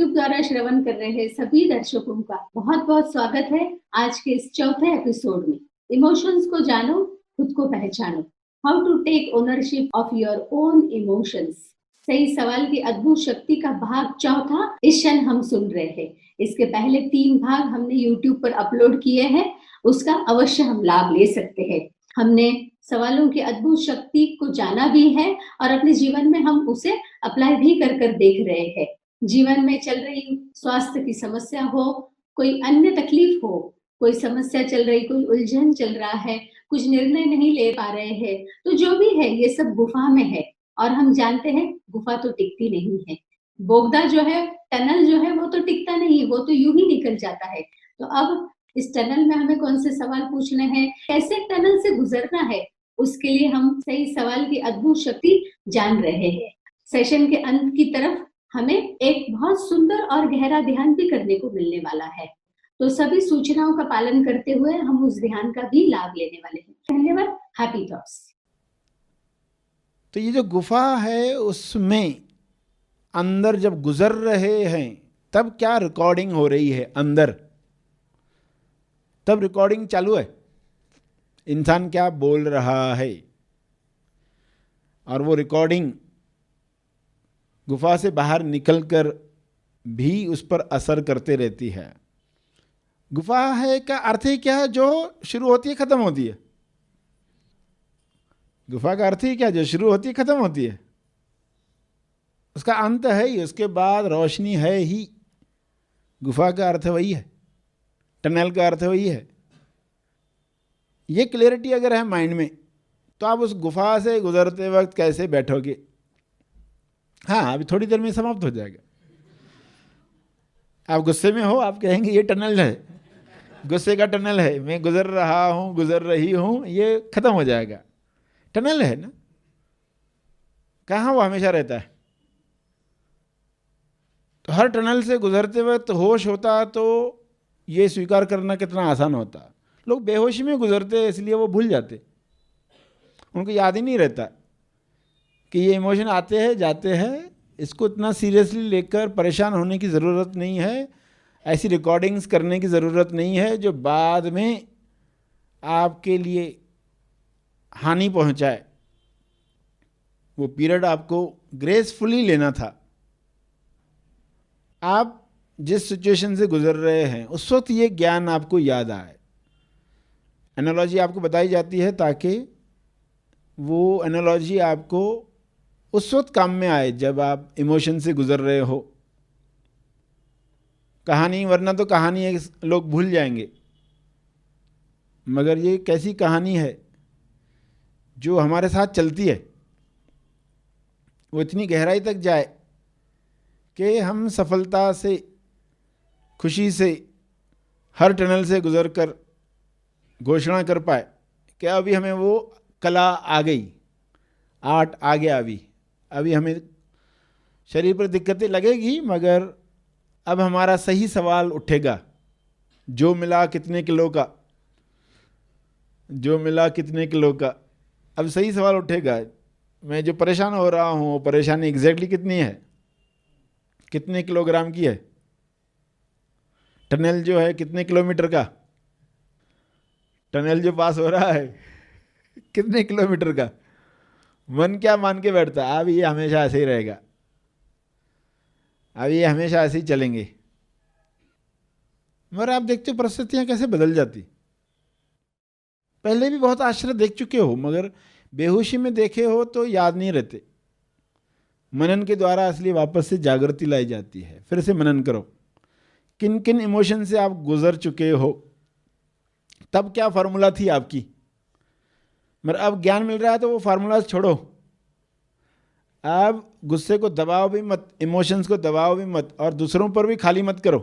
YouTube द्वारा श्रवण कर रहे सभी दर्शकों का बहुत बहुत स्वागत है आज के इस चौथे एपिसोड में। इमोशंस को जानो, खुद को पहचानो। How to take ownership of your own emotions. सही सवाल की अद्भुत शक्ति का भाग चौथा इस क्षण हम सुन रहे हैं। इसके पहले 3 भाग हमने YouTube पर अपलोड किए हैं, उसका अवश्य हम लाभ ले सकते हैं। हमने सवालों की अद्भुत शक्ति को जाना भी है और अपने जीवन में हम उसे अप्लाई भी कर देख रहे हैं। जीवन में चल रही स्वास्थ्य की समस्या हो, कोई अन्य तकलीफ हो, कोई समस्या चल रही, कोई उलझन चल रहा है, कुछ निर्णय नहीं ले पा रहे हैं, तो जो भी है ये सब गुफा में है। और हम जानते हैं गुफा तो टिकती नहीं है, बोगदा जो है, टनल जो है वो तो टिकता नहीं, वो तो यूं ही निकल जाता है। तो अब इस टनल में हमें कौन से सवाल पूछने हैं, कैसे टनल से गुजरना है, उसके लिए हम सही सवाल की अद्भुत शक्ति जान रहे हैं। सेशन के अंत की तरफ हमें एक बहुत सुंदर और गहरा ध्यान भी करने को मिलने वाला है, तो सभी सूचनाओं का पालन करते हुए हम उस ध्यान का भी लाभ लेने वाले हैं। धन्यवाद। Happy thoughts. तो ये जो गुफा है उसमें अंदर जब गुजर रहे हैं तब क्या रिकॉर्डिंग हो रही है अंदर, तब रिकॉर्डिंग चालू है, इंसान क्या बोल रहा है, और वो रिकॉर्डिंग गुफा से बाहर निकलकर भी उस पर असर करते रहती है। गुफा है का अर्थ ही क्या है? जो शुरू होती है खत्म होती है। गुफा का अर्थ ही क्या? जो शुरू होती है खत्म होती है, उसका अंत है ही, उसके बाद रोशनी है ही। गुफा का अर्थ वही है, टनल का अर्थ वही है। ये क्लैरिटी अगर है माइंड में तो आप उस गुफा से गुजरते वक्त कैसे बैठोगे? हाँ, अभी थोड़ी देर में समाप्त हो जाएगा। आप गुस्से में हो, आप कहेंगे ये टनल है, गुस्से का टनल है, मैं गुजर रहा हूँ, गुजर रही हूँ, ये खत्म हो जाएगा। टनल है ना, कहाँ वो हमेशा रहता है। तो हर टनल से गुजरते वक्त होश होता तो ये स्वीकार करना कितना आसान होता। लोग बेहोशी में गुजरते इसलिए वो भूल जाते, उनको याद ही नहीं रहता कि ये इमोशन आते हैं जाते हैं। इसको इतना सीरियसली लेकर परेशान होने की ज़रूरत नहीं है, ऐसी रिकॉर्डिंग्स करने की ज़रूरत नहीं है जो बाद में आपके लिए हानि पहुंचाए। वो पीरियड आपको ग्रेसफुली लेना था। आप जिस सिचुएशन से गुजर रहे हैं उस वक्त ये ज्ञान आपको याद आए। एनालॉजी आपको बताई जाती है ताकि वो एनालॉजी आपको उस वक्त काम में आए जब आप इमोशन से गुजर रहे हो। कहानी, वरना तो कहानी है लोग भूल जाएंगे, मगर ये कैसी कहानी है जो हमारे साथ चलती है, वो इतनी गहराई तक जाए कि हम सफलता से, खुशी से हर टनल से गुजरकर घोषणा कर पाए कि अभी हमें वो कला आ गई, आर्ट आ गया। अभी हमें शरीर पर दिक्कतें लगेगी, मगर अब हमारा सही सवाल उठेगा, जो मिला कितने किलो का, जो मिला कितने किलो का। अब सही सवाल उठेगा, मैं जो परेशान हो रहा हूँ वो परेशानी एग्जैक्टली कितनी है, कितने किलोग्राम की है, टनल जो है कितने किलोमीटर का, टनल जो पास हो रहा है कितने किलोमीटर का। मन क्या मान के बैठता है, अब ये हमेशा ऐसे ही रहेगा, अब ये हमेशा ऐसे ही चलेंगे। मगर आप देखते हो परिस्थितियाँ कैसे बदल जाती। पहले भी बहुत आश्चर्य देख चुके हो, मगर बेहोशी में देखे हो तो याद नहीं रहते। मनन के द्वारा असली वापस से जागृति लाई जाती है। फिर से मनन करो, किन किन इमोशन से आप गुजर चुके हो, तब क्या फार्मूला थी आपकी। मगर अब ज्ञान मिल रहा है तो वो फार्मूला छोड़ो। अब गुस्से को दबाओ भी मत, इमोशंस को दबाओ भी मत, और दूसरों पर भी खाली मत करो।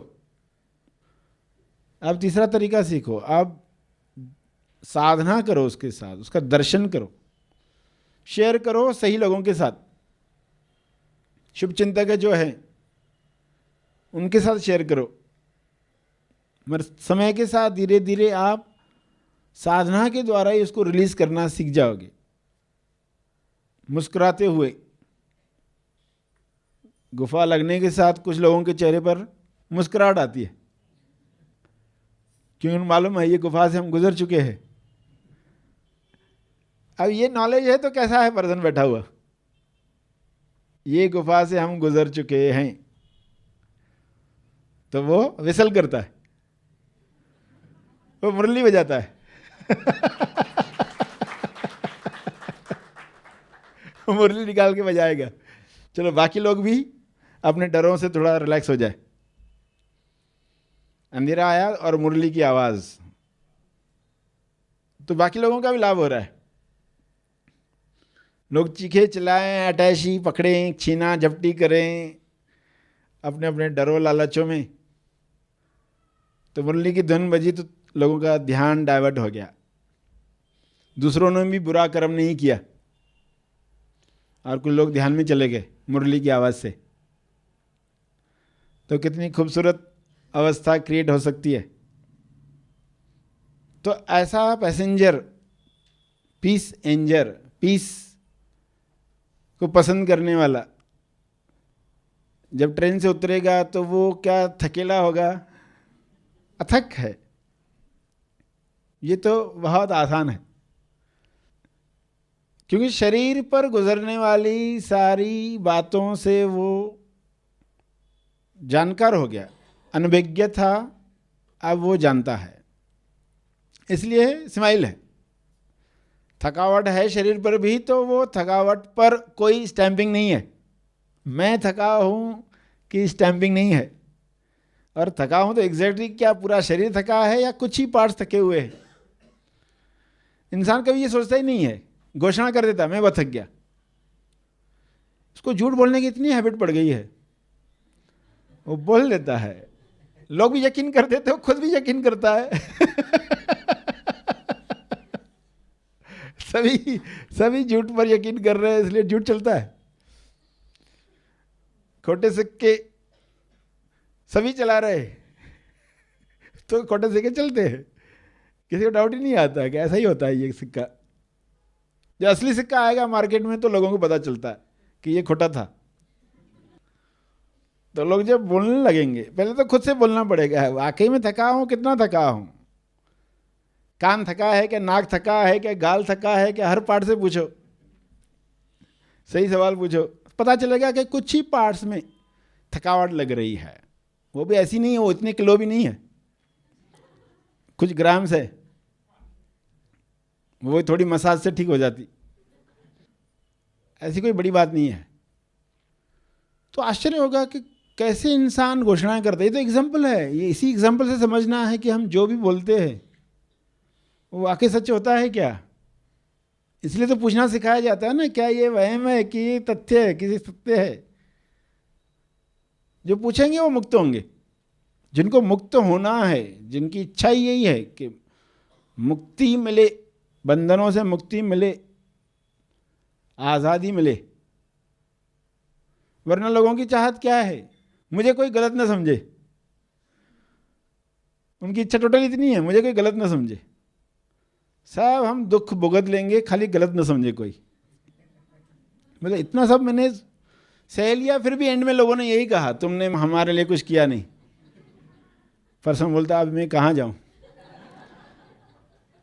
अब तीसरा तरीका सीखो, अब साधना करो उसके साथ, उसका दर्शन करो, शेयर करो सही लोगों के साथ। शुभ चिंतक जो है उनके साथ शेयर करो। मगर समय के साथ धीरे धीरे आप साधना के द्वारा ही उसको रिलीज करना सीख जाओगे। मुस्कुराते हुए गुफा लगने के साथ कुछ लोगों के चेहरे पर मुस्कुराहट आती है, क्योंकि उन्हें मालूम है ये गुफा से हम गुजर चुके हैं। अब ये नॉलेज है तो कैसा है पर्सन बैठा हुआ, ये गुफा से हम गुजर चुके हैं, तो वो विसल करता है, वो मुरली बजाता है मुरली निकाल के बजाएगा। चलो बाकी लोग भी अपने डरों से थोड़ा रिलैक्स हो जाए। अंधेरा आया और मुरली की आवाज, तो बाकी लोगों का भी लाभ हो रहा है। लोग चीखे चिल्लाएं, अटैची पकड़ें, छीना झपटी करें अपने अपने डरों लालचों में, तो मुरली की धुन बजी तो लोगों का ध्यान डाइवर्ट हो गया। दूसरों ने भी बुरा कर्म नहीं किया और कुछ लोग ध्यान में चले गए मुरली की आवाज़ से। तो कितनी खूबसूरत अवस्था क्रिएट हो सकती है। तो ऐसा पैसेंजर, पीस एंजर, पीस को पसंद करने वाला जब ट्रेन से उतरेगा तो वो क्या थकेला होगा? अथक है। ये तो बहुत आसान है, क्योंकि शरीर पर गुजरने वाली सारी बातों से वो जानकार हो गया। अनभिज्ञ था, अब वो जानता है, इसलिए स्माइल है। थकावट है शरीर पर भी, तो वो थकावट पर कोई स्टैंपिंग नहीं है। मैं थका हूँ कि स्टैंपिंग नहीं है। और थका हूँ तो एग्जैक्टली क्या पूरा शरीर थका है या कुछ ही पार्ट्स थके हुए हैं? इंसान कभी ये सोचता ही नहीं है, घोषणा कर देता मैं बहुत थक गया। उसको झूठ बोलने की इतनी हैबिट पड़ गई है, वो बोल देता है। लोग भी यकीन कर देते हो, खुद भी यकीन करता है सभी झूठ पर यकीन कर रहे हैं, इसलिए झूठ चलता है। खोटे सिक्के सभी चला रहे तो खोटे सिक्के चलते हैं, किसी को डाउट ही नहीं आता है कि ऐसा ही होता है। ये सिक्का, जो असली सिक्का आएगा मार्केट में तो लोगों को पता चलता है कि ये खोटा था। तो लोग जब बोलने लगेंगे, पहले तो खुद से बोलना पड़ेगा, वाकई में थका हूं, कितना थका हूं, कान थका है क्या, नाक थका है क्या, गाल थका है क्या, हर पार्ट से पूछो, सही सवाल पूछो, पता चलेगा कि कुछ ही पार्ट्स में थकावट लग रही है। वो भी ऐसी नहीं है, वो इतने किलो भी नहीं है, कुछ ग्राम से, वो थोड़ी मसाज से ठीक हो जाती, ऐसी कोई बड़ी बात नहीं है। तो आश्चर्य होगा कि कैसे इंसान घोषणाएं करते हैं। ये तो एग्जाम्पल है, ये इसी एग्जाम्पल से समझना है कि हम जो भी बोलते हैं वो वाकई सच होता है क्या। इसलिए तो पूछना सिखाया जाता है ना, क्या ये वहम है कि ये तथ्य है, किसी सत्य है। जो पूछेंगे वो मुक्त होंगे। जिनको मुक्त होना है, जिनकी इच्छा ही यही है कि मुक्ति मिले, बंधनों से मुक्ति मिले, आज़ादी मिले। वरना लोगों की चाहत क्या है, मुझे कोई गलत ना समझे। उनकी इच्छा टोटल इतनी है, मुझे कोई गलत ना समझे। सब हम दुख भुगत लेंगे, खाली गलत ना समझे कोई। मतलब इतना सब मैंने सह लिया, फिर भी एंड में लोगों ने यही कहा, तुमने हमारे लिए कुछ किया नहीं। परसों बोलता अब मैं कहाँ जाऊं,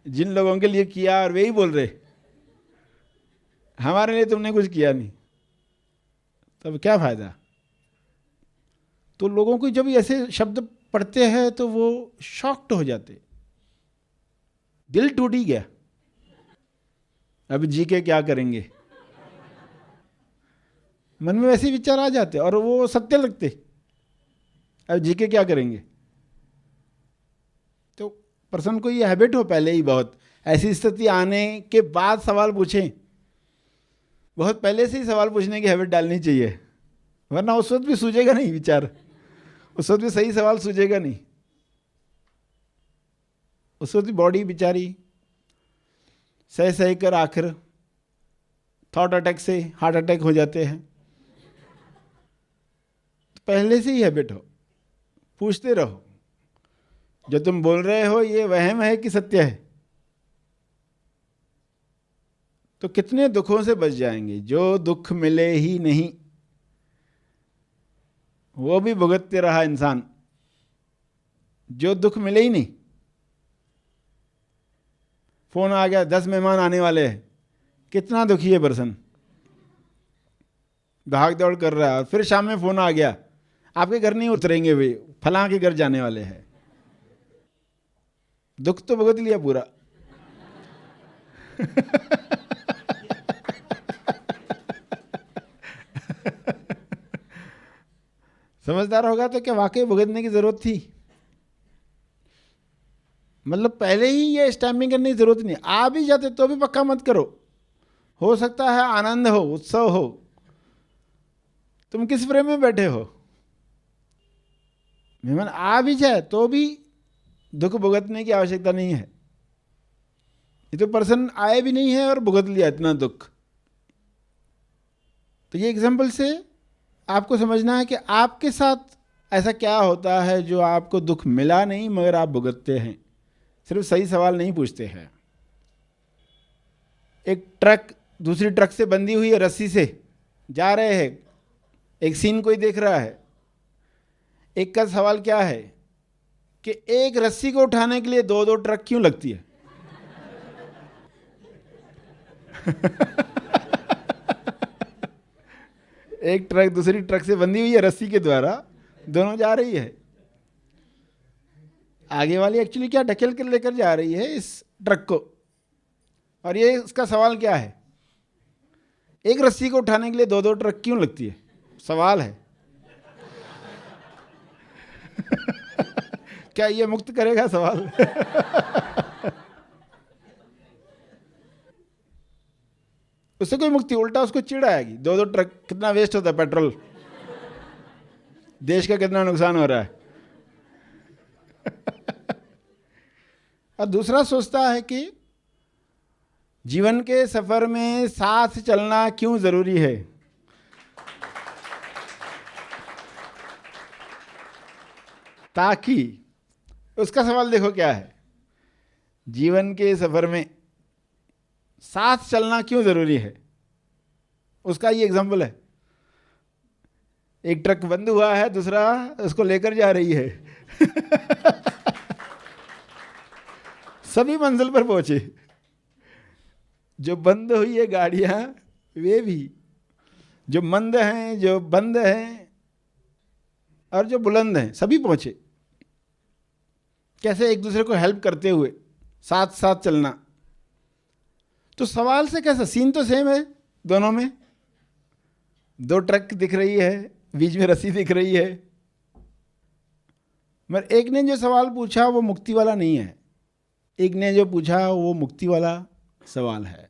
जिन लोगों के लिए किया और वे ही बोल रहे हमारे लिए तुमने कुछ किया नहीं, तब क्या फायदा। तो लोगों को जब ऐसे शब्द पढ़ते हैं तो वो शॉक्ड हो जाते, दिल टूट ही गया, अब जी के क्या करेंगे। मन में वैसे विचार आ जाते और वो सत्य लगते, अब जी के क्या करेंगे। तो पर्सन को ये हैबिट हो पहले ही, बहुत ऐसी स्थिति आने के बाद सवाल पूछें, बहुत पहले से ही सवाल पूछने की हैबिट डालनी चाहिए, वरना उस वक्त भी सूझेगा नहीं विचार, उस वक्त भी सही सवाल सूझेगा नहीं। उस वक्त भी बॉडी बेचारी सह सह कर आखिर थॉट अटैक से हार्ट अटैक हो जाते हैं। तो पहले से ही हैबिट हो, पूछते रहो, जो तुम बोल रहे हो ये वहम है कि सत्य है। तो कितने दुखों से बच जाएंगे, जो दुख मिले ही नहीं। वो भी भुगतते रहा इंसान, जो दुख मिले ही नहीं। फोन आ गया, 10 मेहमान आने वाले हैं, कितना दुखी है पर्सन, भाग दौड़ कर रहा है। और फिर शाम में फोन आ गया, आपके घर नहीं उतरेंगे वे, फलां के घर जाने वाले हैं। दुख तो भुगत लिया पूरा। समझदार होगा तो क्या वाकई भुगतने की जरूरत थी? मतलब पहले ही ये स्टैम्पिंग करने की जरूरत नहीं। आ भी जाते तो भी पक्का मत करो, हो सकता है आनंद हो, उत्सव हो। तुम किस फ्रेम में बैठे हो? मेहमान आ भी जाए तो भी दुख भुगतने की आवश्यकता नहीं है। ये तो पर्सन आए भी नहीं है और भुगत लिया इतना दुख। तो ये एग्जाम्पल से आपको समझना है कि आपके साथ ऐसा क्या होता है जो आपको दुख मिला नहीं मगर आप भुगतते हैं। सिर्फ सही सवाल नहीं पूछते हैं। एक ट्रक दूसरी ट्रक से बंधी हुई है, रस्सी से जा रहे हैं, एक सीन कोई देख रहा है। एक का सवाल क्या है कि एक रस्सी को उठाने के लिए 2-2 ट्रक क्यों लगती है? एक ट्रक दूसरी ट्रक से बंधी हुई है रस्सी के द्वारा, दोनों जा रही है। आगे वाली एक्चुअली क्या ढकेल कर लेकर जा रही है इस ट्रक को, और ये इसका सवाल क्या है, एक रस्सी को उठाने के लिए 2-2 ट्रक क्यों लगती है? सवाल है। क्या ये मुक्त करेगा सवाल? उससे कोई मुक्ति, उल्टा उसको चिढ़ आएगी। 2-2 ट्रक कितना वेस्ट होता है, पेट्रोल, देश का कितना नुकसान हो रहा है। और दूसरा सोचता है कि जीवन के सफर में साथ चलना क्यों जरूरी है। ताकि उसका सवाल देखो क्या है, जीवन के सफर में साथ चलना क्यों जरूरी है। उसका ये एग्जाम्पल है, एक ट्रक बंद हुआ है, दूसरा उसको लेकर जा रही है। सभी मंजिल पर पहुंचे। जो बंद हुई है गाड़ियां वे भी, जो मंद हैं, जो बंद हैं और जो बुलंद हैं, सभी पहुंचे। कैसे? एक दूसरे को हेल्प करते हुए साथ साथ चलना। तो सवाल से कैसा, सीन तो सेम है दोनों में, 2 ट्रक दिख रही है, बीच में रस्सी दिख रही है, मगर एक ने जो सवाल पूछा वो मुक्ति वाला नहीं है, एक ने जो पूछा वो मुक्ति वाला सवाल है।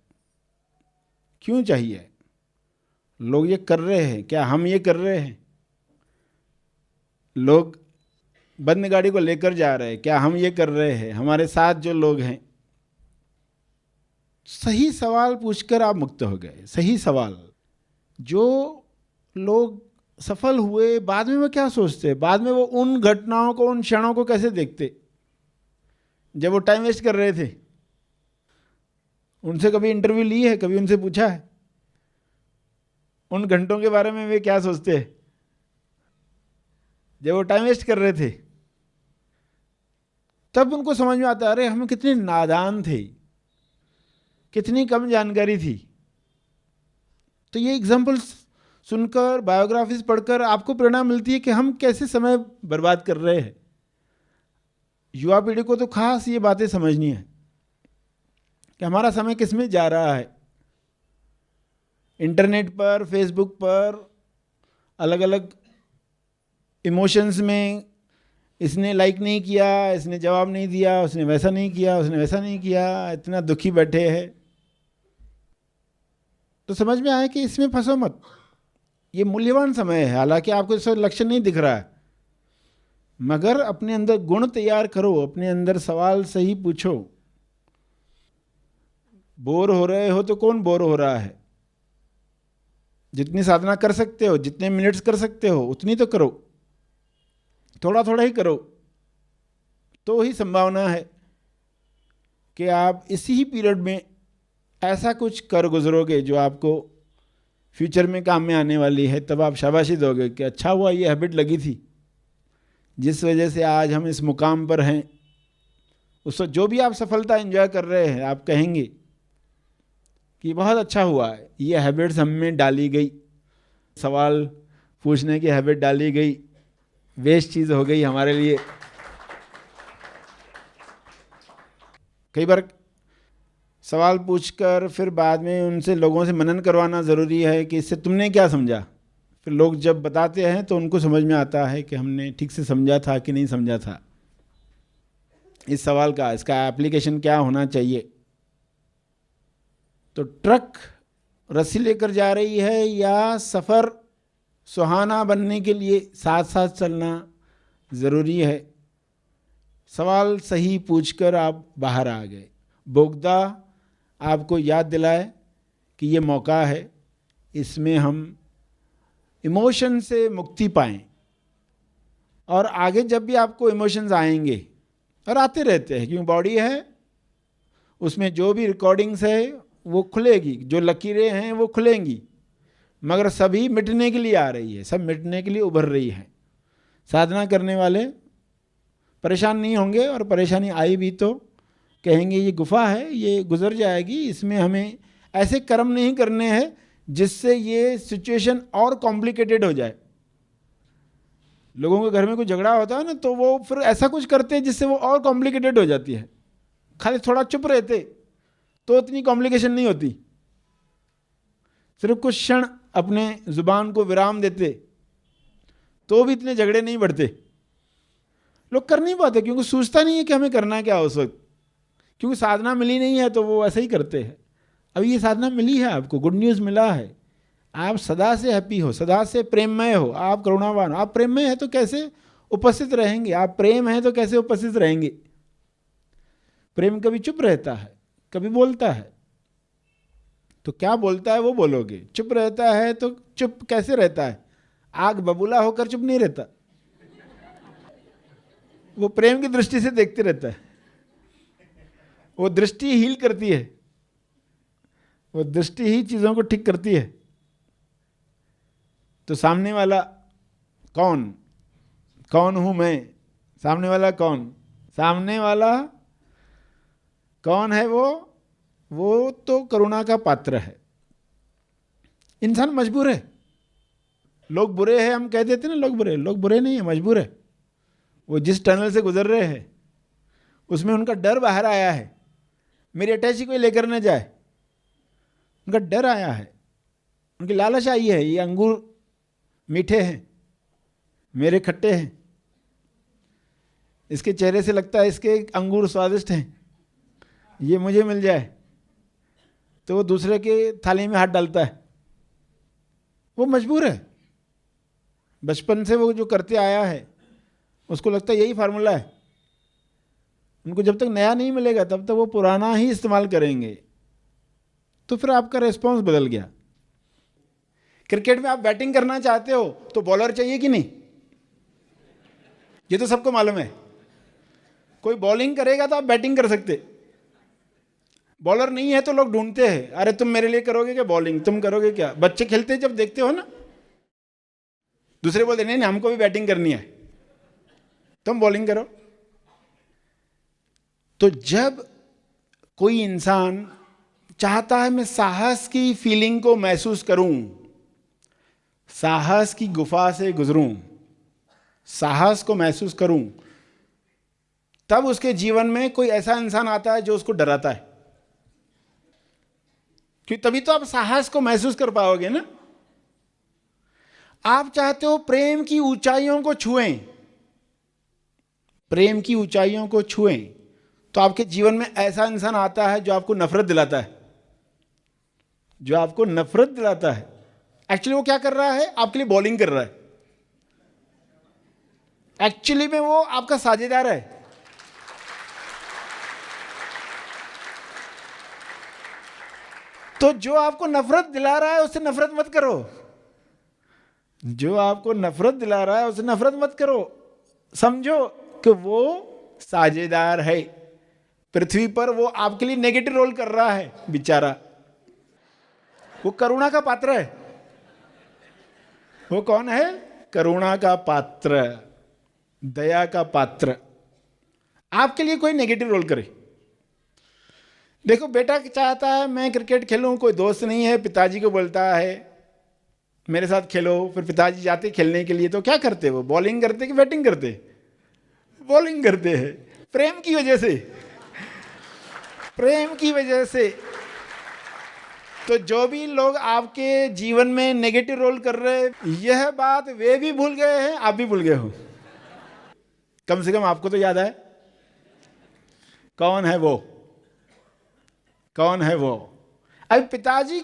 क्यों चाहिए? लोग ये कर रहे हैं, क्या हम ये कर रहे हैं? लोग बंद गाड़ी को लेकर जा रहे हैं, क्या हम ये कर रहे हैं? हमारे साथ जो लोग हैं। सही सवाल पूछकर आप मुक्त हो गए। सही सवाल। जो लोग सफल हुए, बाद में वो क्या सोचते, बाद में वो उन घटनाओं को, उन क्षणों को कैसे देखते जब वो टाइम वेस्ट कर रहे थे? उनसे कभी इंटरव्यू ली है, कभी उनसे पूछा है उन घंटों के बारे में वे क्या सोचते हैं जब वो टाइम वेस्ट कर रहे थे? तब उनको समझ में आता है, अरे हम कितने नादान थे, कितनी कम जानकारी थी। तो ये एग्जाम्पल्स सुनकर, बायोग्राफीज पढ़कर आपको प्रेरणा मिलती है कि हम कैसे समय बर्बाद कर रहे हैं। युवा पीढ़ी को तो खास ये बातें समझनी है कि हमारा समय किस में जा रहा है। इंटरनेट पर, फेसबुक पर, अलग अलग इमोशंस में, इसने लाइक नहीं किया, इसने जवाब नहीं दिया, उसने वैसा नहीं किया, उसने वैसा नहीं किया, इतना दुखी बैठे हैं। तो समझ में आया कि इसमें फंसो मत। ये मूल्यवान समय है, हालांकि आपको इसका लक्ष्य नहीं दिख रहा है, मगर अपने अंदर गुण तैयार करो, अपने अंदर सवाल सही पूछो। बोर हो रहे हो तो कौन बोर हो रहा है? जितनी साधना कर सकते हो, जितने मिनट्स कर सकते हो उतनी तो करो, थोड़ा थोड़ा ही करो, तो ही संभावना है कि आप इसी ही पीरियड में ऐसा कुछ कर गुजरोगे जो आपको फ्यूचर में काम में आने वाली है, तब आप शाबाशी दोगे कि अच्छा हुआ ये हैबिट लगी थी, जिस वजह से आज हम इस मुकाम पर हैं। उस जो भी आप सफलता एंजॉय कर रहे हैं, आप कहेंगे कि बहुत अच्छा हुआ है, ये हैबिट्स हम में डाली गई, सवाल पूछने की हैबिट डाली गई, वेस्ट चीज़ हो गई हमारे लिए। कई बार सवाल पूछकर फिर बाद में उनसे लोगों से मनन करवाना ज़रूरी है कि इससे तुमने क्या समझा। फिर लोग जब बताते हैं तो उनको समझ में आता है कि हमने ठीक से समझा था कि नहीं समझा था इस सवाल का, इसका एप्लीकेशन क्या होना चाहिए। तो ट्रक रस्सी लेकर जा रही है या सफ़र सुहाना बनने के लिए साथ साथ चलना ज़रूरी है। सवाल सही पूछकर आप बाहर आ गए। बोगदा आपको याद दिलाए कि ये मौका है, इसमें हम इमोशन से मुक्ति पाएं। और आगे जब भी आपको इमोशंस आएंगे, और आते रहते हैं क्योंकि बॉडी है, उसमें जो भी रिकॉर्डिंग्स है वो खुलेगी, जो लकीरें हैं वो खुलेंगी, मगर सभी मिटने के लिए आ रही है, सब मिटने के लिए उभर रही है। साधना करने वाले परेशान नहीं होंगे, और परेशानी आई भी तो कहेंगे ये गुफा है, ये गुजर जाएगी, इसमें हमें ऐसे कर्म नहीं करने हैं जिससे ये सिचुएशन और कॉम्प्लिकेटेड हो जाए। लोगों के घर में कोई झगड़ा होता है ना, तो वो फिर ऐसा कुछ करते हैं जिससे वो और कॉम्प्लिकेटेड हो जाती है। खाली थोड़ा चुप रहते तो इतनी कॉम्प्लिकेशन नहीं होती, सिर्फ कुछ क्षण अपने जुबान को विराम देते तो भी इतने झगड़े नहीं बढ़ते। लोग कर नहीं पाते क्योंकि सोचता नहीं है कि हमें करना क्या उस वक्त, क्योंकि साधना मिली नहीं है तो वो ऐसे ही करते हैं। अभी ये साधना मिली है आपको, गुड न्यूज़ मिला है, आप सदा से हैप्पी हो, सदा से प्रेममय हो, आप करुणावान हो। आप प्रेममय है तो कैसे उपस्थित रहेंगे, आप प्रेम है तो कैसे उपस्थित रहेंगे। प्रेम कभी चुप रहता है, कभी बोलता है। तो क्या बोलता है वो बोलोगे, चुप रहता है तो चुप कैसे रहता है। आग बबूला होकर चुप नहीं रहता, वो प्रेम की दृष्टि से देखते रहता है। वो दृष्टि हील करती है, वो दृष्टि ही चीज़ों को ठीक करती है। तो सामने वाला कौन, कौन हूँ मैं, सामने वाला कौन, सामने वाला कौन है वो तो करुणा का पात्र है। इंसान मजबूर है, लोग बुरे हैं हम कह देते ना, लोग बुरे नहीं है, मजबूर है। वो जिस टनल से गुजर रहे हैं उसमें उनका डर बाहर आया है, मेरी अटैची कोई लेकर न जाए, उनका डर आया है, उनकी लालच आई है। ये अंगूर मीठे हैं, मेरे खट्टे हैं, इसके चेहरे से लगता है इसके अंगूर स्वादिष्ट हैं, ये मुझे मिल जाए, तो वो दूसरे के थाली में हाथ डालता है। वो मजबूर है, बचपन से वो जो करते आया है उसको लगता है यही फार्मूला है। उनको जब तक नया नहीं मिलेगा तब तक वो पुराना ही इस्तेमाल करेंगे। तो फिर आपका रिस्पॉन्स बदल गया। क्रिकेट में आप बैटिंग करना चाहते हो तो बॉलर चाहिए कि नहीं, ये तो सबको मालूम है। कोई बॉलिंग करेगा तो आप बैटिंग कर सकते, बॉलर नहीं है तो लोग ढूंढते हैं, अरे तुम मेरे लिए करोगे क्या बॉलिंग, तुम करोगे क्या। बच्चे खेलते जब देखते हो ना, दूसरे बोलते नहीं हमको भी बैटिंग करनी है, तुम बॉलिंग करो। तो जब कोई इंसान चाहता है मैं साहस की फीलिंग को महसूस करूं, साहस की गुफा से गुजरूं, साहस को महसूस करूं, तब उसके जीवन में कोई ऐसा इंसान आता है जो उसको डराता है, क्योंकि तभी तो आप साहस को महसूस कर पाओगे ना। आप चाहते हो प्रेम की ऊंचाइयों को छुएं, प्रेम की ऊंचाइयों को छुएं, तो आपके जीवन में ऐसा इंसान आता है जो आपको नफरत दिलाता है, जो आपको नफरत दिलाता है। एक्चुअली वो क्या कर रहा है, आपके लिए बॉलिंग कर रहा है, एक्चुअली में वो आपका साझेदार है। तो जो आपको नफरत दिला रहा है उससे नफरत मत करो, जो आपको नफरत दिला रहा है उससे नफरत मत करो। समझो कि वो साझेदार है, पृथ्वी पर वो आपके लिए नेगेटिव रोल कर रहा है बेचारा, वो करुणा का पात्र है। वो कौन है? करुणा का पात्र, दया का पात्र। आपके लिए कोई नेगेटिव रोल करे। देखो, बेटा चाहता है मैं क्रिकेट खेलूं, कोई दोस्त नहीं है, पिताजी को बोलता है मेरे साथ खेलो, फिर पिताजी जाते खेलने के लिए, तो क्या करते? वो बॉलिंग करते कि बैटिंग करते? बॉलिंग करते हैं। प्रेम की वजह से, प्रेम की वजह से। तो जो भी लोग आपके जीवन में नेगेटिव रोल कर रहे हैं, यह बात वे भी भूल गए हैं, आप भी भूल गए हो। कम से कम आपको तो याद है कौन है वो, कौन है वो। अब पिताजी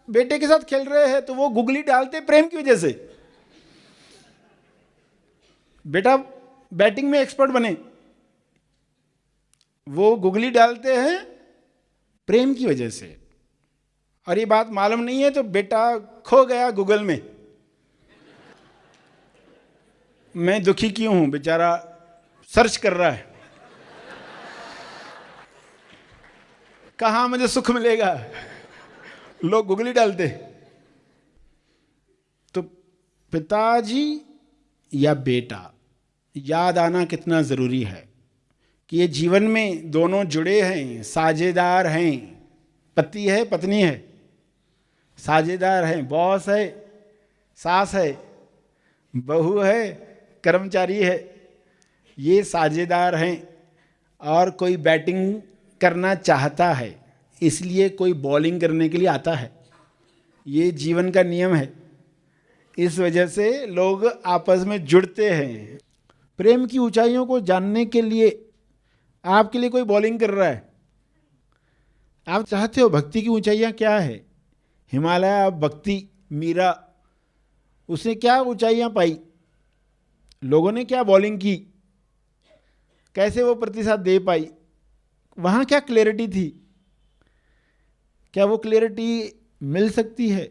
बेटे के साथ खेल रहे हैं तो वो गुगली डालते प्रेम की वजह से। बेटा बैटिंग में एक्सपर्ट बने, वो गुगली डालते हैं प्रेम की वजह से। और ये बात मालूम नहीं है तो बेटा खो गया गूगल में। मैं दुखी क्यों हूं, बेचारा सर्च कर रहा है कहां मुझे सुख मिलेगा, लोग गुगली डालते। तो पिताजी या बेटा, याद आना कितना जरूरी है कि ये जीवन में दोनों जुड़े हैं, साझेदार हैं। पति है, पत्नी है, साझेदार हैं। बॉस है, सास है, बहू है, कर्मचारी है, ये साझेदार हैं। और कोई बैटिंग करना चाहता है, इसलिए कोई बॉलिंग करने के लिए आता है। ये जीवन का नियम है। इस वजह से लोग आपस में जुड़ते हैं। प्रेम की ऊंचाइयों को जानने के लिए आपके लिए कोई बॉलिंग कर रहा है। आप चाहते हो भक्ति की ऊंचाइयां क्या है? हिमालय भक्ति, मीरा, उसने क्या ऊंचाइयां पाई? लोगों ने क्या बॉलिंग की, कैसे वो प्रतिसाद दे पाई? वहाँ क्या क्लैरिटी थी? क्या वो क्लैरिटी मिल सकती है?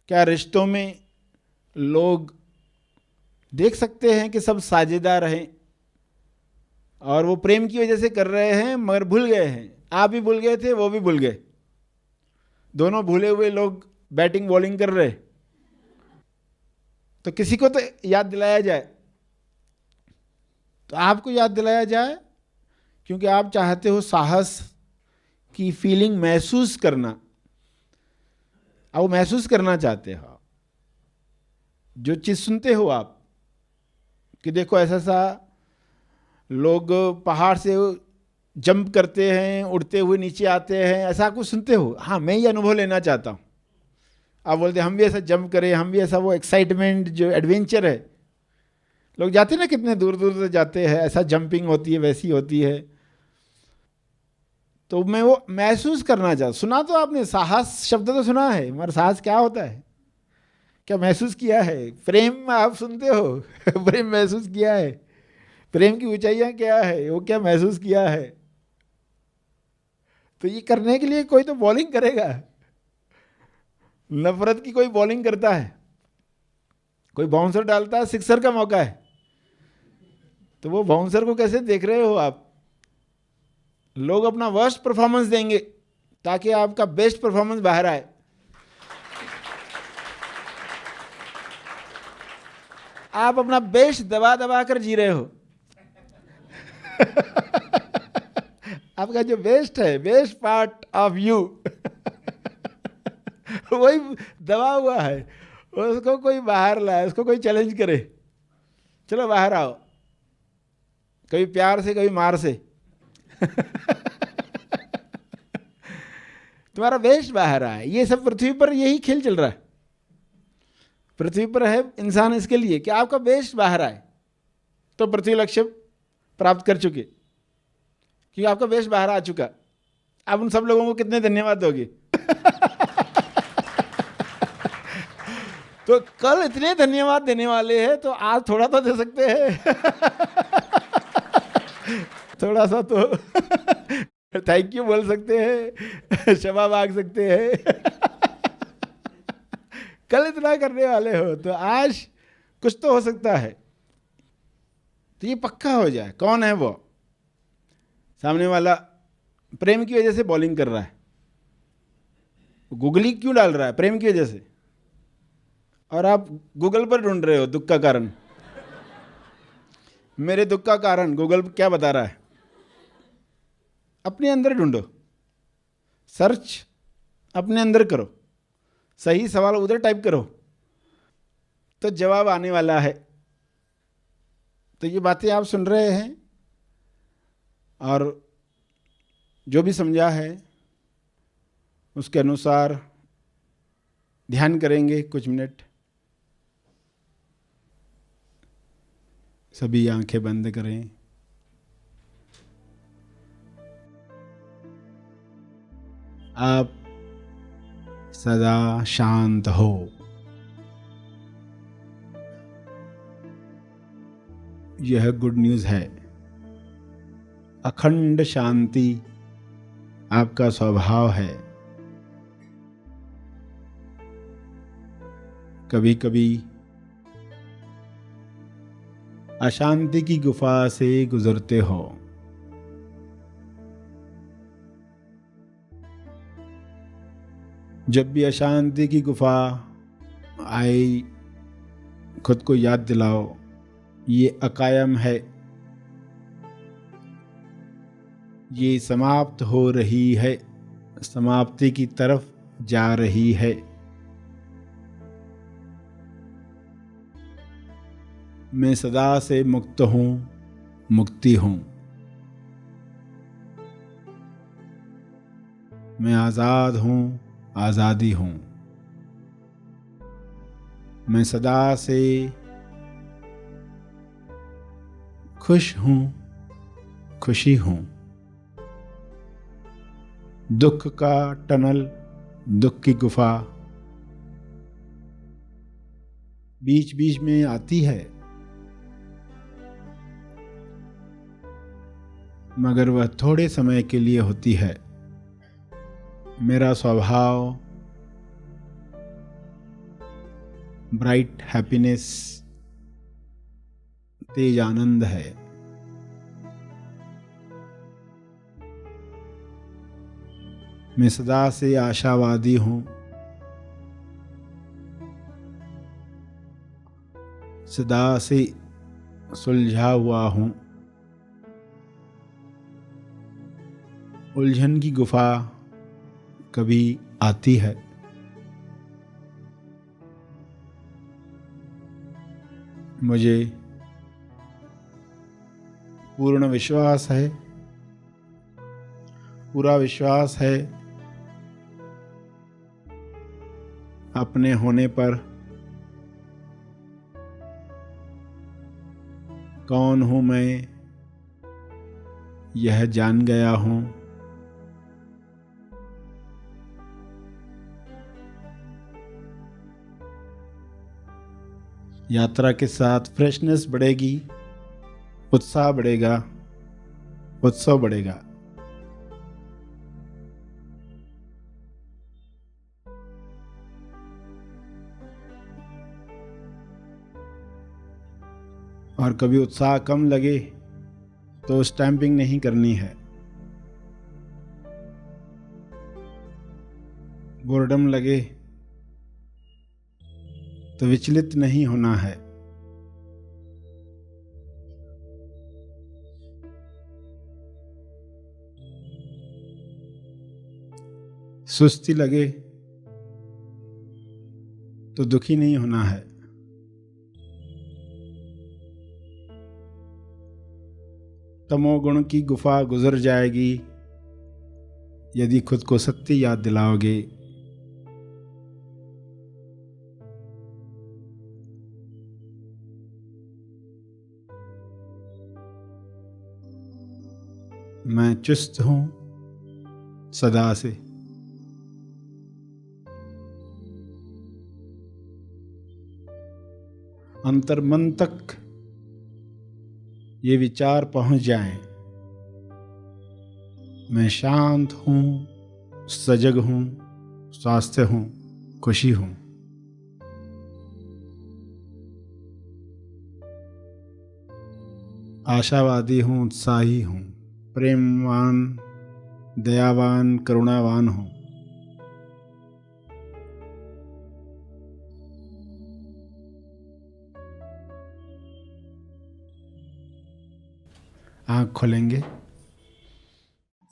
क्या रिश्तों में लोग देख सकते हैं कि सब साझेदार हैं और वो प्रेम की वजह से कर रहे हैं मगर भूल गए हैं? आप भी भूल गए थे, वो भी भूल गए, दोनों भूले हुए लोग बैटिंग बॉलिंग कर रहे। तो किसी को तो याद दिलाया जाए, तो आपको याद दिलाया जाए, क्योंकि आप चाहते हो साहस की फीलिंग महसूस करना। आप महसूस करना चाहते हो जो चीज़ सुनते हो आप, कि देखो ऐसा सा लोग पहाड़ से जंप करते हैं, उड़ते हुए नीचे आते हैं, ऐसा कुछ सुनते हो। हाँ, मैं ये अनुभव लेना चाहता हूँ। आप बोलते हम भी ऐसा जंप करें, हम भी ऐसा, वो एक्साइटमेंट जो एडवेंचर है, लोग जाते हैं ना, कितने दूर दूर से जाते हैं, ऐसा जंपिंग होती है, वैसी होती है। तो मैं वो महसूस करना चाहता। सुना तो आपने, साहस शब्द तो सुना है, मगर साहस क्या होता है, क्या महसूस किया है? प्रेम आप सुनते हो प्रेम महसूस किया है? प्रेम की ऊंचाइयां क्या है, वो क्या महसूस किया है? तो ये करने के लिए कोई तो बॉलिंग करेगा। नफरत की कोई बॉलिंग करता है, कोई बाउंसर डालता है, सिक्सर का मौका है, तो वो बाउंसर को कैसे देख रहे हो आप? लोग अपना वर्स्ट परफॉर्मेंस देंगे ताकि आपका बेस्ट परफॉर्मेंस बाहर आए। आप अपना बेस्ट दबा दबा कर जी रहे हो आपका जो बेस्ट है, बेस्ट पार्ट ऑफ यू वही दबा हुआ है। उसको कोई बाहर लाए, उसको कोई चैलेंज करे, चलो बाहर आओ, कभी प्यार से, कभी मार से तुम्हारा बेस्ट बाहर आए। ये सब पृथ्वी पर यही खेल चल रहा है। पृथ्वी पर है इंसान इसके लिए कि आपका बेस्ट बाहर आए। तो पृथ्वी लक्ष्य प्राप्त कर चुके, क्योंकि आपका बेस्ट बाहर आ चुका। अब उन सब लोगों को कितने धन्यवाद दोगे तो कल इतने धन्यवाद देने वाले हैं, तो आज थोड़ा तो दे सकते हैं थोड़ा सा तो थैंक यू बोल सकते हैं, क्षमा मांग सकते हैं कल इतना करने वाले हो तो आज कुछ तो हो सकता है। तो ये पक्का हो जाए कौन है वो। सामने वाला प्रेम की वजह से बॉलिंग कर रहा है, गुगली क्यों डाल रहा है? प्रेम की वजह से। और आप गूगल पर ढूंढ रहे हो दुख का कारण। मेरे दुख का कारण गूगल क्या बता रहा है? अपने अंदर ढूंढो, सर्च अपने अंदर करो, सही सवाल उधर टाइप करो तो जवाब आने वाला है। तो ये बातें आप सुन रहे हैं और जो भी समझा है उसके अनुसार ध्यान करेंगे कुछ मिनट। सभी आंखें बंद करें। आप सदा शांत हो। यह गुड न्यूज़ है। अखंड शांति आपका स्वभाव है। कभी कभी अशांति की गुफा से गुजरते हो। जब भी अशांति की गुफा आई, खुद को याद दिलाओ, ये अकायम है, ये समाप्त हो रही है, समाप्ति की तरफ जा रही है। मैं सदा से मुक्त हूँ, मुक्ति हूँ। मैं आज़ाद हूँ, आज़ादी हूँ। मैं सदा से खुश हूँ, खुशी हूँ। दुख का टनल, दुख की गुफा बीच बीच में आती है, मगर वह थोड़े समय के लिए होती है। मेरा स्वभाव ब्राइट हैप्पीनेस, तेज आनंद है। मैं सदा से आशावादी हूँ, सदा से सुलझा हुआ हूँ। उलझन की गुफा कभी आती है, मुझे पूर्ण विश्वास है, पूरा विश्वास है अपने होने पर। कौन हूँ मैं, यह जान गया हूँ। यात्रा के साथ फ्रेशनेस बढ़ेगी, उत्साह बढ़ेगा, उत्सव बढ़ेगा। और कभी उत्साह कम लगे तो स्टैंपिंग नहीं करनी है, बोर्डम लगे तो विचलित नहीं होना है। सुस्ती लगे तो दुखी नहीं होना है। तमोगुण की गुफा गुजर जाएगी यदि खुद को सत्य याद दिलाओगे। मैं चुस्त हूँ सदा से। अंतर्मन तक ये विचार पहुँच जाएं, मैं शांत हूँ, सजग हूँ, स्वास्थ्य हूँ, खुशी हूँ। आशावादी हूँ, उत्साही हूँ, प्रेमवान, दयावान, करुणावान हूँ। आँख खोलेंगे।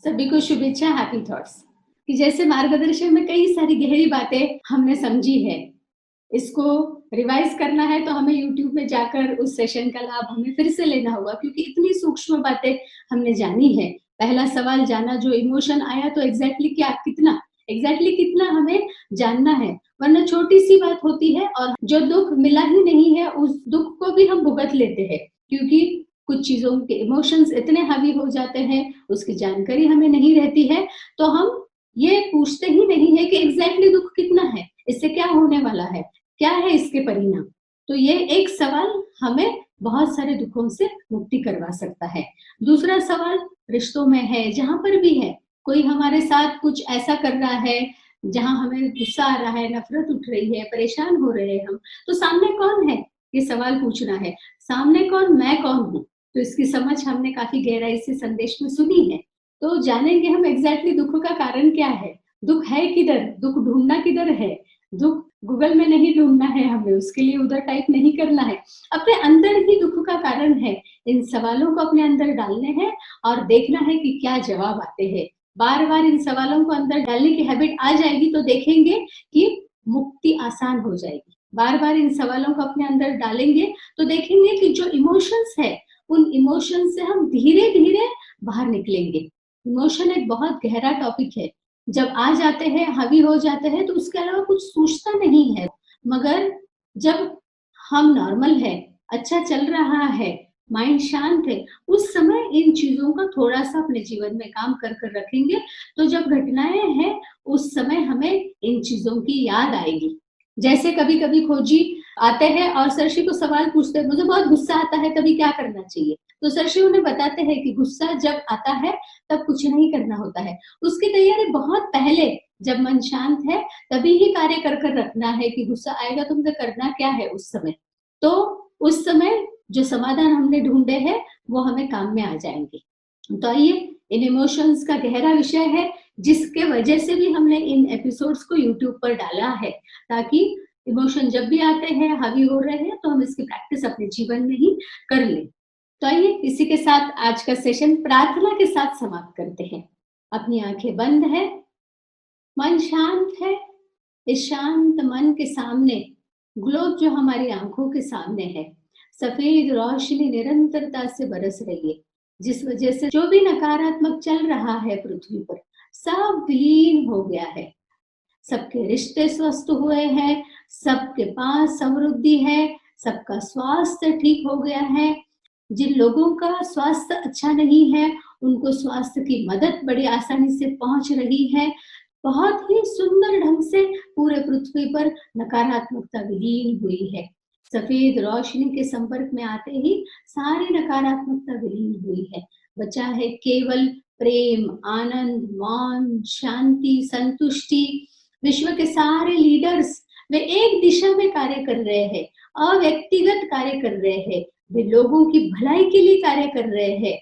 सभी को शुभेच्छा, हैप्पी थॉट्स। कि जैसे मार्गदर्शन में कई सारी गहरी बातें हमने समझी है, इसको रिवाइज करना है तो हमें यूट्यूब में जाकर उस सेशन का लाभ हमें फिर से लेना होगा, क्योंकि इतनी सूक्ष्म बातें हमने जानी है। पहला सवाल जाना, जो इमोशन आया तो एग्जैक्टली कितना हमें जानना है, वरना छोटी सी बात होती है और जो दुख मिला ही नहीं है उस दुख को भी हम भुगत लेते हैं, क्योंकि कुछ चीजों के इमोशंस इतने हावी हो जाते हैं, उसकी जानकारी हमें नहीं रहती है, तो हम ये पूछते ही नहीं है कि एग्जैक्टली दुख कितना है, इससे क्या होने वाला है, क्या है इसके परिणाम। तो ये एक सवाल हमें बहुत सारे दुखों से मुक्ति करवा सकता है। दूसरा सवाल रिश्तों में है, जहां पर भी है, कोई हमारे साथ कुछ ऐसा कर रहा है जहां हमें गुस्सा आ रहा है, नफरत उठ रही है, परेशान हो रहे हैं हम, तो सामने कौन है, ये सवाल पूछना है। सामने कौन, मैं कौन हूँ, तो इसकी समझ हमने काफी गहराई से संदेश में सुनी है। तो जानेंगे हम एग्जैक्टली दुख का कारण क्या है, दुख है किधर, दुख ढूंढना किधर है। दुख गूगल में नहीं ढूंढना है हमें, उसके लिए उधर टाइप नहीं करना है, अपने अंदर ही दुख का कारण है। इन सवालों को अपने अंदर डालने हैं और देखना है कि क्या जवाब आते हैं। बार बार इन सवालों को अंदर डालने की हैबिट आ जाएगी तो देखेंगे कि मुक्ति आसान हो जाएगी। बार बार इन सवालों को अपने अंदर डालेंगे तो देखेंगे कि जो इमोशंस है, उन इमोशन से हम धीरे धीरे बाहर निकलेंगे। इमोशन एक बहुत गहरा टॉपिक है, जब आ जाते हैं, हावी हो जाते हैं, तो उसके अलावा कुछ सूझता नहीं है। मगर जब हम नॉर्मल है, अच्छा चल रहा है, माइंड शांत है, उस समय इन चीजों का थोड़ा सा अपने जीवन में काम कर कर रखेंगे, तो जब घटनाएं हैं उस समय हमें इन चीजों की याद आएगी। जैसे कभी कभी खोजी आते हैं और सरशी को सवाल पूछते हैं, मुझे बहुत गुस्सा आता है, तभी क्या करना चाहिए, तो सरशी उन्हें बताते हैं कि गुस्सा जब आता है तब कुछ नहीं करना होता है, उसकी तैयारी बहुत पहले, जब मन शांत है तभी ही कार्य कर कर रखना है कि गुस्सा आएगा तो मुझे करना क्या है उस समय। तो उस समय जो समाधान हमने ढूंढे हैं वो हमें काम में आ जाएंगे। तो आइए, इन इमोशंस का गहरा विषय है, जिसके वजह से भी हमने इन एपिसोड्स को यूट्यूब पर डाला है, ताकि इमोशन जब भी आते हैं, हावी हो रहे हैं, तो हम इसकी प्रैक्टिस अपने जीवन में ही कर लें। तो आइए, इसी के साथ आज का सेशन प्रार्थना के साथ समाप्त करते हैं। अपनी आंखें बंद है, मन शांत है। इस शांत मन के सामने ग्लोब जो हमारी आंखों के सामने है, सफेद रोशनी निरंतरता से बरस रही है, जिस वजह से जो भी नकारात्मक चल रहा है पृथ्वी पर, सब विलीन हो गया है। सबके रिश्ते स्वस्थ हुए हैं, सबके पास समृद्धि है, सबका स्वास्थ्य ठीक हो गया है। जिन लोगों का स्वास्थ्य अच्छा नहीं है, उनको स्वास्थ्य की मदद बड़ी आसानी से पहुंच रही है। बहुत ही सुंदर ढंग से पूरे पृथ्वी पर नकारात्मकता विलीन हुई है। सफेद रोशनी के संपर्क में आते ही सारी नकारात्मकता विलीन हुई है। बचा है केवल प्रेम, आनंद, मौन, शांति, संतुष्टि। विश्व के सारे लीडर्स वे एक दिशा में कार्य कर रहे हैं, अव्यक्तिगत कार्य कर रहे हैं, वे लोगों की भलाई के लिए कार्य कर रहे हैं,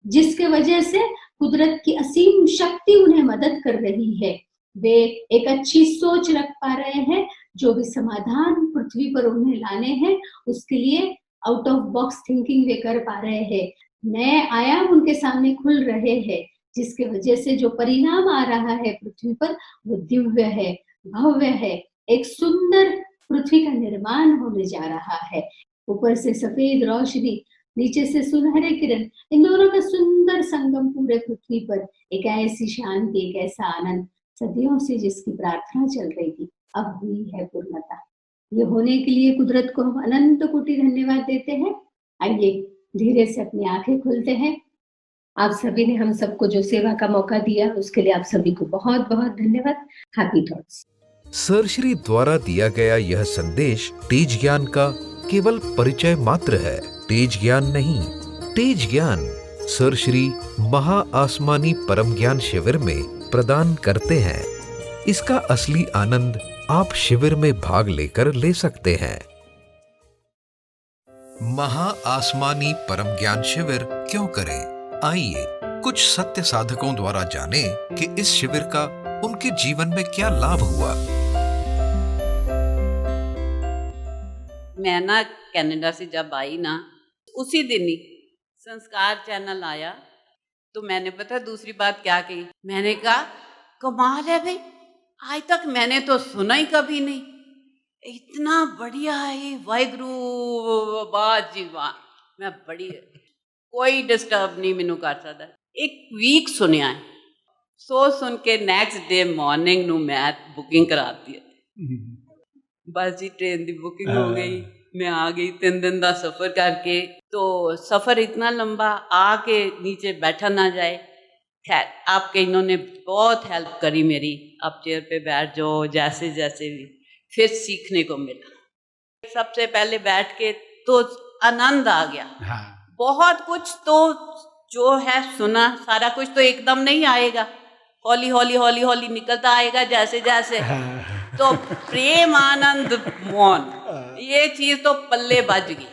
जिसके वजह से कुदरत की असीम शक्ति उन्हें मदद कर रही है। वे एक अच्छी सोच रख पा रहे हैं, जो भी समाधान पृथ्वी पर उन्हें लाने हैं उसके लिए out of box thinking way कर पा रहे हैं। नए आयाम उनके सामने खुल रहे हैं, जिसके वजह से जो परिणाम आ रहा है पृथ्वी पर वो दिव्य है, भव्य है। एक सुंदर पृथ्वी का निर्माण होने जा रहा है। ऊपर से सफेद रोशनी, नीचे से सुनहरे किरण, इन दोनों का सुंदर संगम पूरे पृथ्वी पर एक ऐसी शांति, एक ऐसा आनंद, सदियों से जिसकी प्रार्थना चल रही थी, अब हुई है पूर्णता। ये होने के लिए कुदरत को हम अनंत कोटि धन्यवाद देते हैं। आइए धीरे से अपनी आंखें खोलते हैं। आप सभी ने हम सबको जो सेवा का मौका दिया उसके लिए आप सभी को बहुत बहुत धन्यवाद। Happy thoughts. सर श्री द्वारा दिया गया यह संदेश तेज ज्ञान का केवल परिचय मात्र है, तेज ज्ञान नहीं। तेज ज्ञान सर श्री महा आसमानी परम ज्ञान शिविर में प्रदान करते हैं। इसका असली आनंद आप शिविर में भाग लेकर ले सकते हैं। महा आसमानी परम ज्ञान शिविर क्यों करें? आइए कुछ सत्य साधकों द्वारा जानें कि इस शिविर का उनके जीवन में क्या लाभ हुआ। मैं ना कनाडा से जब आई ना, उसी दिन ही संस्कार चैनल आया तो मैंने पता दूसरी बात क्या की, मैंने कहा कमाल है भाई, आज तक मैंने तो सुना ही कभी नहीं, इतना बढ़िया है वाहिगुरु, वाह जी वाह। मैं बड़ी, कोई डिस्टर्ब नहीं मैनू कर सकता। एक वीक सुनिया है, सुन के नैक्सट डे मॉर्निंग नू मैं बुकिंग कराती है, बस जी ट्रेन की बुकिंग हो गई, मैं आ गई 3 दिन का सफ़र करके। तो सफ़र इतना लंबा, आके नीचे बैठा ना जाए। खैर आपके इन्होंने बहुत हेल्प करी मेरी, आप चेयर पे बैठ जाओ, जैसे जैसे भी फिर सीखने को मिला। सबसे पहले बैठ के तो आनंद आ गया। बहुत कुछ तो जो है सुना, सारा कुछ तो एकदम नहीं आएगा, हौली हौली हौली हौली निकलता आएगा जैसे जैसे। तो प्रेम आनंद मौन, ये चीज तो पल्ले बज गई।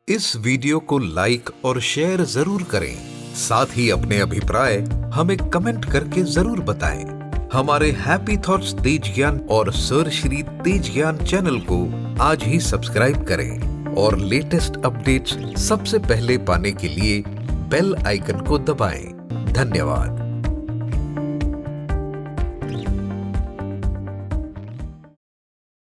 इस वीडियो को लाइक और शेयर जरूर करें। साथ ही अपने अभिप्राय हमें कमेंट करके जरूर बताएं। हमारे हैप्पी थॉट्स तेज ज्ञान और सर श्री तेज ज्ञान चैनल को आज ही सब्सक्राइब करें और लेटेस्ट अपडेट्स सबसे पहले पाने के लिए बेल आइकन को दबाएं। धन्यवाद।